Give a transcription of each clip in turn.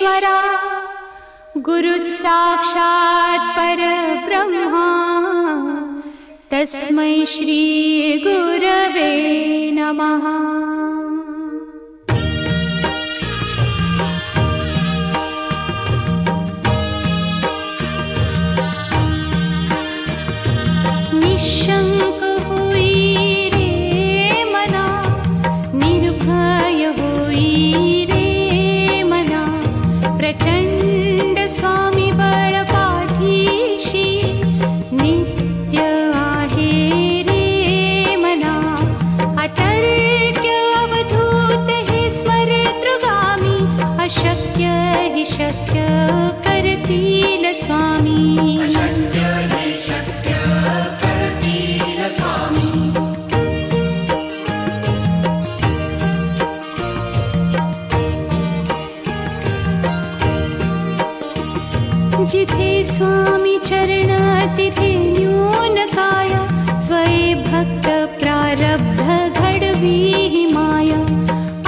परमेश्वरा गुरु साक्षात् परब्रह्मा तस्मै श्री गुरवे नमः। निशंक होई रे मना, निर्भय होई रे मना, प्रचंड स्वामी बळ पाठीशी नित्य आहे रे मना। अतर्क्य अवधूत हे स्मरतृगामी, अशक्य हि शक्य करतील स्वामी। जिथे स्वामी चरण तिथे न्यून काया, स्वये भक्त प्रारब्ध घडवी ही माया।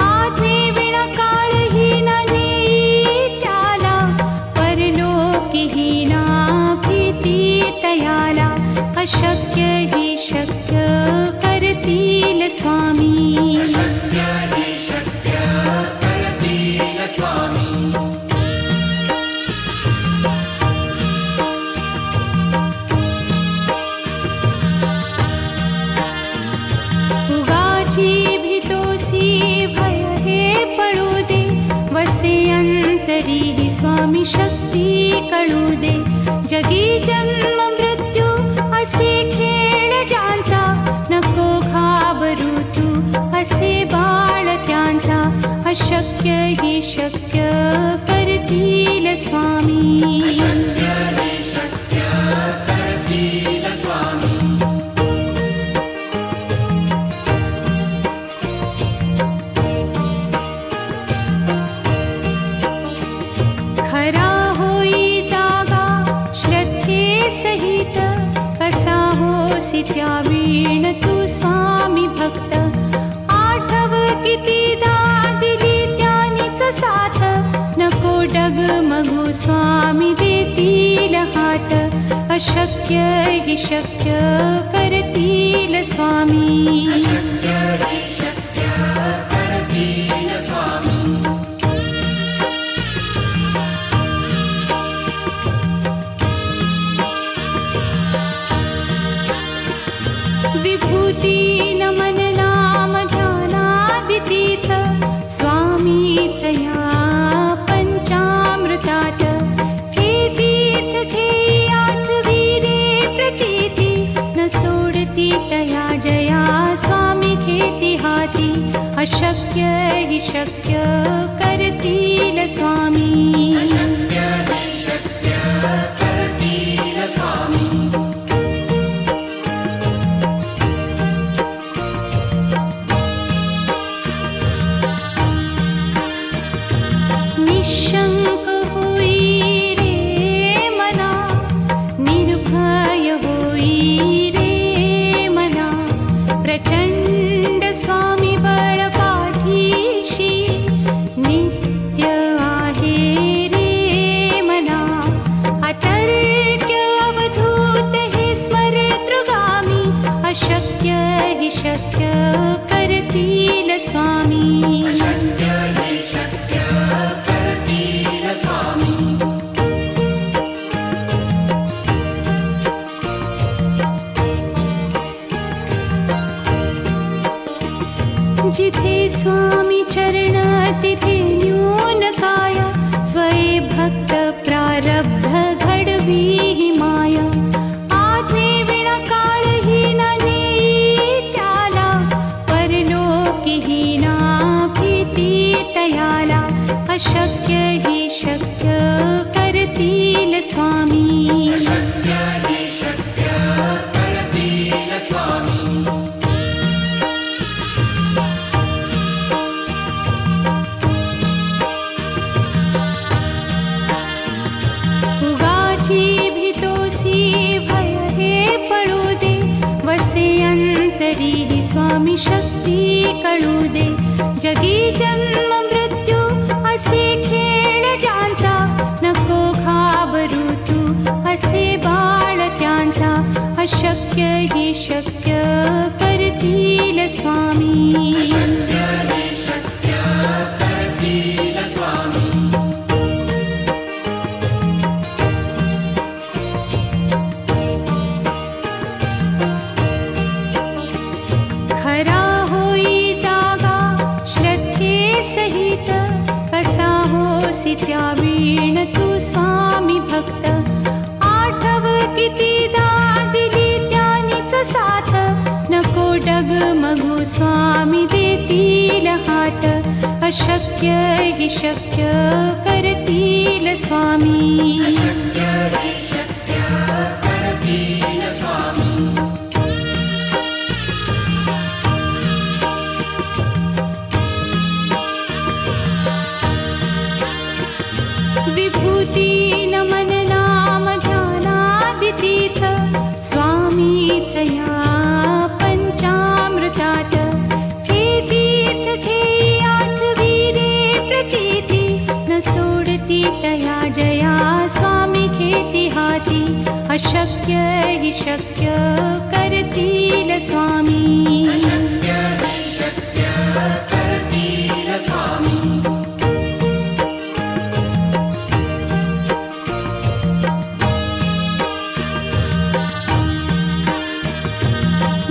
आज्ञे विना काळही न नेई त्याला, परलोकी ही ना भीती तयाला। अशक्य ही शक्य करतील स्वामी। स्वामी शक्ती कळू दे, जगी जन्म मृत्यू असे खेळ ज्यांचा, नको घाबरू तू असे बाळ त्यांचा। अशक्य ही शक्य करतील स्वामी। त्यावीण तू स्वामी भक्त, आठव कितीदा दिली त्यानीच साथ। नको डगमगू स्वामी देतील हात, अशक्य हि शक्य करतील स्वामी। विभूती नमन नाम ध्यानादितीर्थ, स्वामीच या पंचामृतात। हे तीर्थ घेई आठवी रे प्रचिती, न सोडती तया जया स्वामी घेती हाती। अशक्य हि शक्य करतील स्वामी। जिथे स्वामी चरण तिथे न्यून काया, स्वये भक्त प्रारब्ध घडवी ही माया। आज्ञे विना काळही न नेई त्याला, परलोकी ही ना भीती तयाला। अशक्य ही शक्य करतील स्वामी। स्वामी शक्ती कळू दे, जगी जन्म मृत्यू असे खेळ ज्यांचा। स्वामी खरा होई जागा श्रद्धे सहित कसा होसी त्यावीण तू स्वामी भक्त आठव कितीदा दिली त्यानीच साथ नको डगमगू स्वामी देतील हात अशक्य हि शक्य करतील स्वामी विभूती नमन नाम ध्यानादितीर्थ स्वामीच या पंचामृतात हे तीर्थ घेई आठवीरे प्रचिती न सोडती तया जया स्वामी घेती हाती अशक्य हि शक्य करतील स्वामी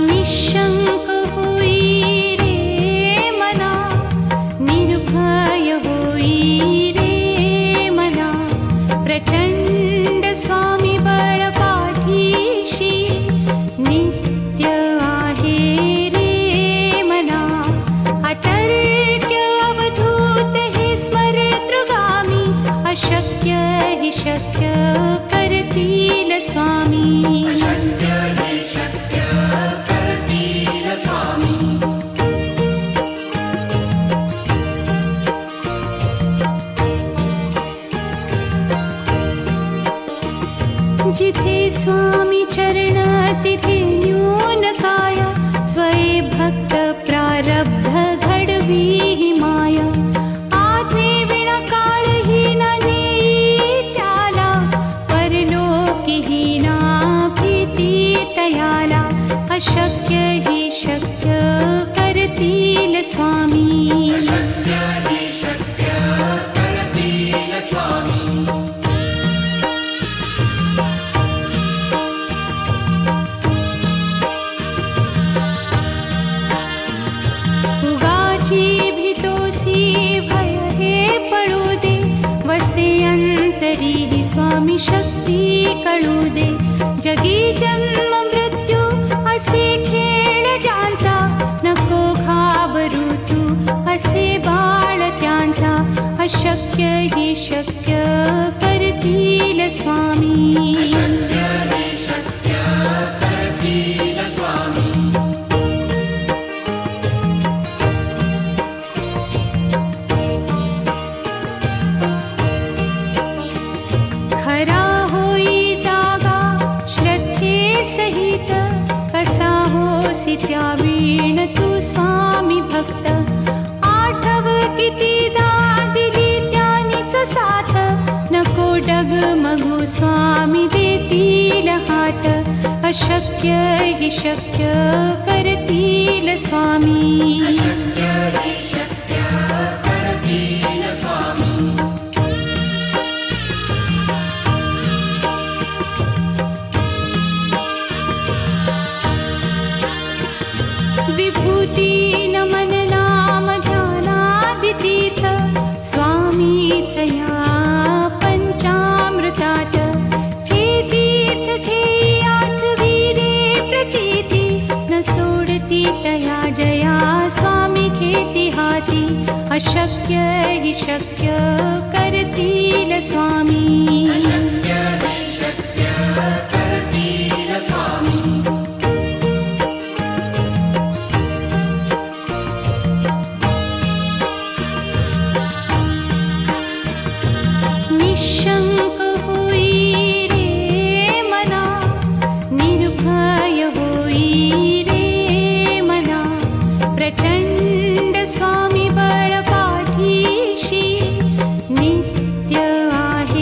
निशंक होई रे मना निर्भय होई रे मना प्रचंड स्वामी बळ पाठीशी नित्य आहे रे मना अतर्क्य अवधूत हे स्मरतृगामी अशक्य हि शक्य करतील स्वामी जिथे स्वामी चरण तिथे न्यून काया स्वये भक्त प्रारब्ध घडवी ही माया आज्ञे विना काळहीना नेई त्याला परलोकीहीना भीती तयाला अशक्य हि शक्य करतील स्वामी भय हे पळू दे वसे अंतरी ही स्वामी शक्ती कळू दे जगी जन्म मृत्यू असे खेळ ज्यांचा नको घाबरू तू असे बाळ त्यांचा अशक्य हि शक्य करतील स्वामी खरा होई जागा श्रद्धे सहित कसा होसी त्यावीण तू स्वामी भक्त आठव कितीदा दिली त्यानीच साथ नको डगमगू स्वामी देतील हात अशक्य हि शक्य करतील स्वामी विभूती नमन नाम ध्यानादितीर्थ स्वामीच या पंचामृतात हे तीर्थ घेई आठवीरे प्रचिती न सोडती तया जया स्वामी घेती हाती अशक्य हि शक्य करतील स्वामी निशंक होई रे मना निर्भय होई रे मना प्रचंड स्वामी बळ पाठीशी नित्य आहे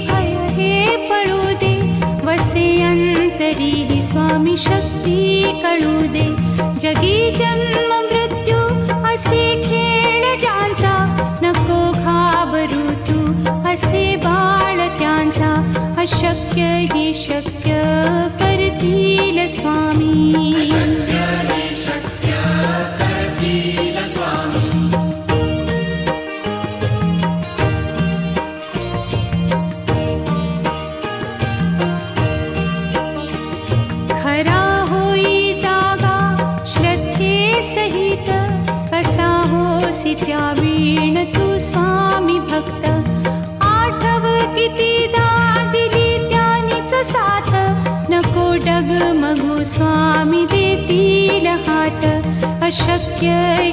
भय हे पळू दे, वसे अंतरी ही स्वामी शक्ती कळू दे. जगी जन्म मृत्यू असे खेळ ज्यांचा, नको घाबरू तू असे बाळ त्यांचा. अशक्य ही शक्य करतील स्वामी. खरा होई जागा श्रद्धे सहित, कसा होसी त्या वीण तू स्वामी भक्त. आठव कितीदा दिली त्यानीच साथ, नको डगमगू स्वामी देतील हात. अशक्य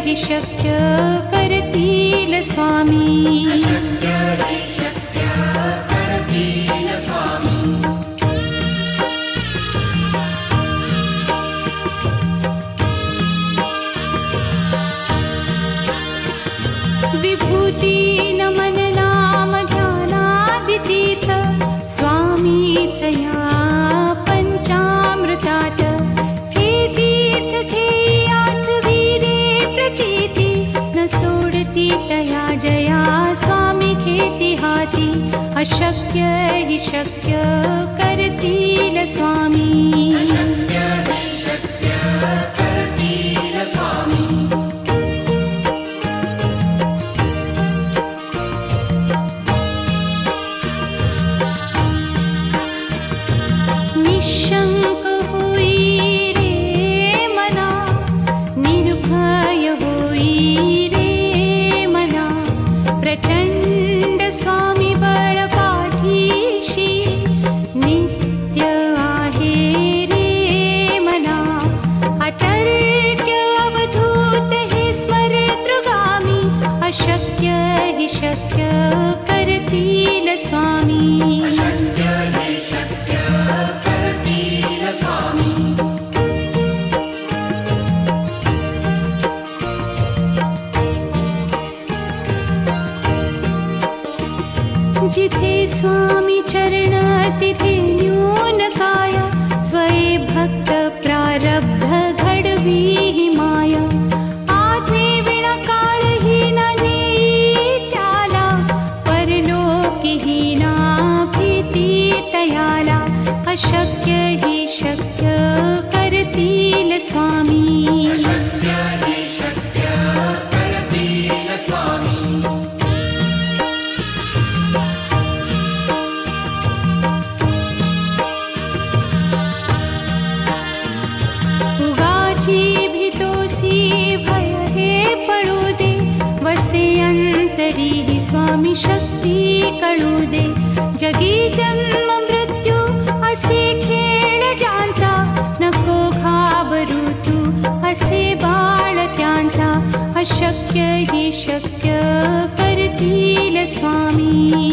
ही शक्य करतील स्वामी. विभूती नमन नाम ध्यानादितीर्थ, स्वामीच या पंचामृतात. हे तीर्थ घे आठवी रे प्रचिती, न सोडती तया जया स्वामी घेती हाती. अशक्य ही शक्य करतील स्वामी. निशंक होई रे मना, निर्भय होई रे मना. प्रचंड स्वामी बळ पाठीशी, नित्य आहे रे मना. अतर्क्य अवधूत हे स्मरतृगामी, अशक्य ही शक्य करतील स्वामी. जिथे स्वामी चरण तिथे न्यून काय, स्वये भक्त प्रारब्ध घडवी ही माया. आज्ञे विना काळहीन नेई त्याला, परलोकीहीना भीती तयाला. अशक्य ही शक्य करतील स्वामी. भय हे पळू दे, वसे अंतरी ही स्वामी शक्ती कळू दे. जगी जन्म मृत्यू असे खेळ ज्यांचा, नको घाबरू तू असे बाळ त्यांचा. अशक्य ही शक्य करतील स्वामी.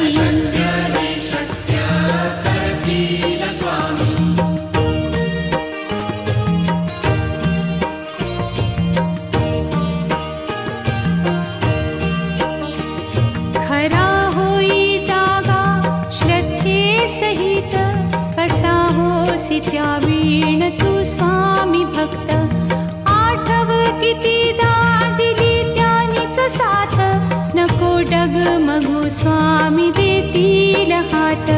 खरा होई जागा श्रद्धे सहित, कसा होसी त्या वीण तू स्वामी भक्त. आठव कितीदा दिली त्यानीच साथ, नको डगमगू स्वामी देतील हात.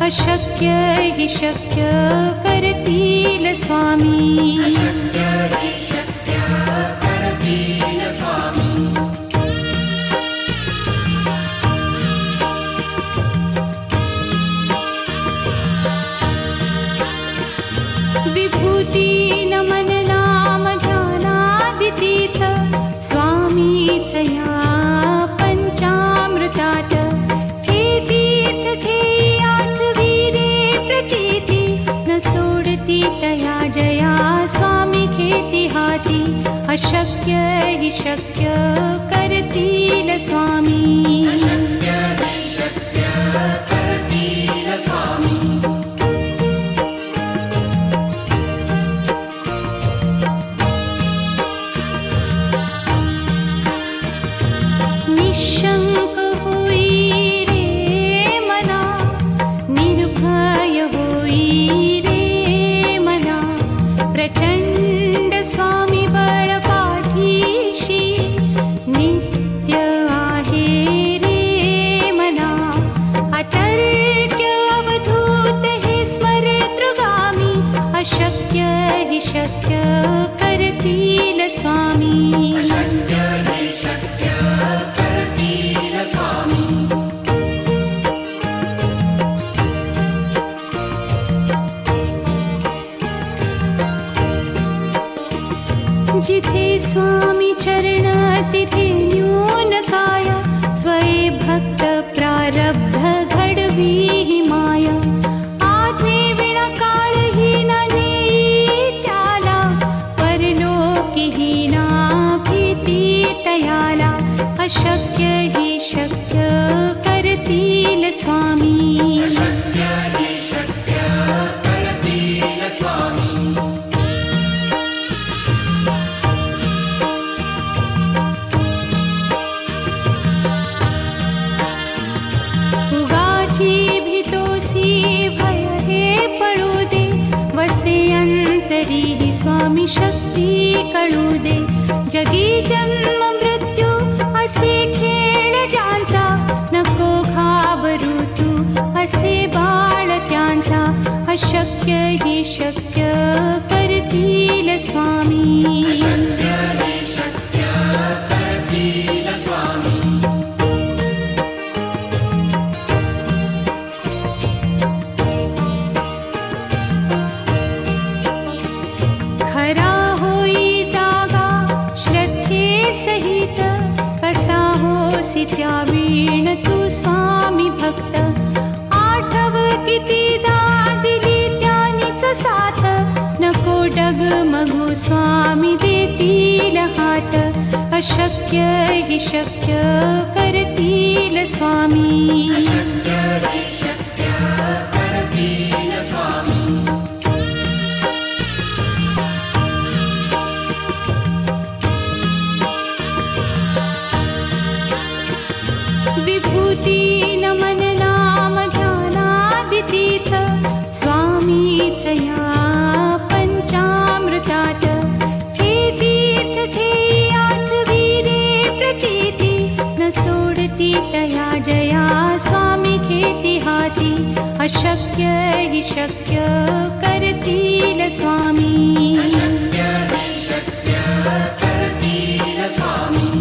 अशक्य ही शक्य करतील स्वामी. विभूती नमन नाम ध्यानादितीर्थ, स्वामीच या पंचामृतात. हे तीर्थ घे आठवी रे प्रचिती, न सोडती तया जया स्वामी घेती हाती. अशक्य ही शक्य करतील स्वामी. निशंक होई रे मना, अशक्य हि शक्य करतील स्वामी. अशक्य हि शक्य करतील स्वामी. उगाची भीतोसी भय हे पळू दे, वसे अंतरी ही स्वामी शक्ती कळू दे. जगी जन्म मृत्यू असे खेळ ज्यांचा, नको घाबरू तू असे बाळ त्यांचा. अशक्य हि शक्य करतील स्वामी. अशक्य हि शक्य करतील स्वामी. खरा होई जागा श्रद्धे सहित, कसा होसी त्या वीण तू स्वामी भक्त. आठव कितीदा दिली त्यानीच साथ, नको डगमगू स्वामी देतील हात. अशक्य हि शक्य करतील स्वामी. अशक्य हि शक्य करतील स्वामी. विभूती नमन नाम ध्यानादितीर्थ, स्वामीच या पंचामृतात. हे तीर्थ घेई आठवी रे प्रचिती, न सोडती तया जया स्वामी घेती हाती. अशक्य हि शक्य करतील स्वामी. अशक्य हि शक्य करतील स्वामी.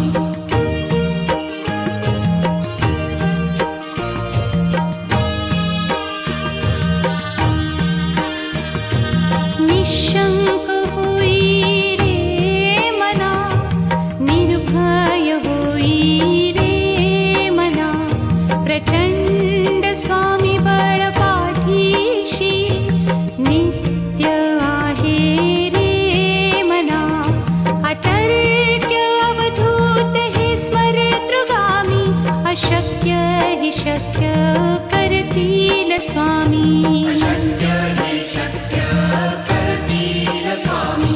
निशंक होई रे मना, निर्भय होई रे मना. प्रचंड स्वामी बळ पाठीशी, नित्य आहे रे मना. अतर्क्य अवधूत हे स्मरतृगामी, अशक्य हि शक्य करतील स्वामी. अशक्य हि शक्य करतील स्वामी.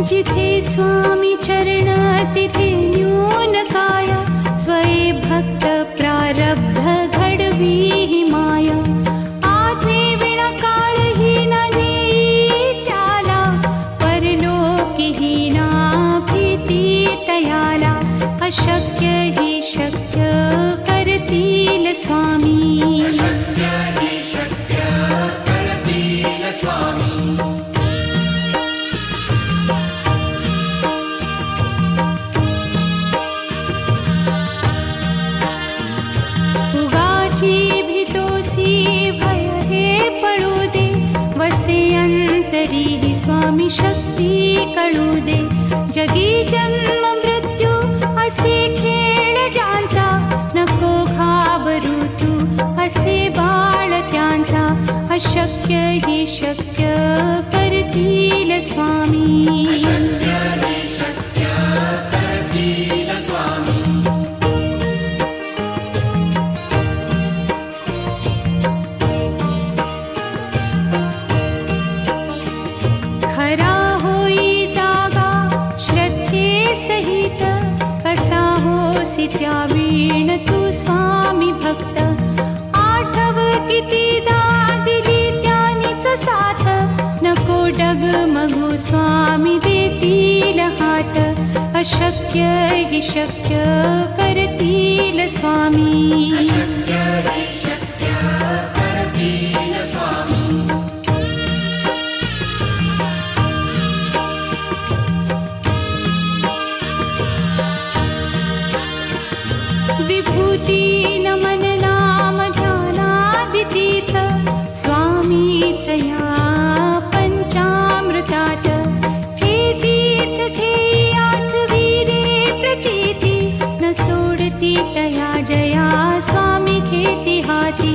जिथे स्वामी चरण तिथे न्यून काय, स्वये भक्त प्रारब्ध घडवी ही माया. आज्ञे विना काळ ही न नेई त्याला, परलोकी ही ना भीती तयाला. अशक्य हि शक्य करतील स्वामी. अशक्य हि शक्य करतील स्वामी. उगाची भीतोसी भय हे पळू दे, वसे अंतरी ही स्वामी शक्ती कळू दे. जगी जन्म मृत्यू असे खेळ ज्यांचा, नको घाबरू तू असे बाळ त्यांचा. अशक्य हि शक्य करतील स्वामी. अशक्य हि शक्य करतील स्वामी. खरा होई जागा श्रद्धे सहित, कसा होसी त्या वीण तू स्वामी भक्त. आठव कितीदा दिली त्यानीच साथ, नको डगमगू स्वामी देतील हात. अशक्य हि शक्य करतील स्वामी. अशक्य हि शक्य करतील स्वामी. विभूती नमन नाम ध्यानादितीर्थ, स्वामीच या पंचामृतात. हे तीर्थ घेई आठवी रे प्रचिती, न सोडती तया जया स्वामी घेती हाती.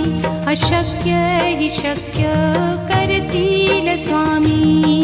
अशक्य हि शक्य करतील स्वामी.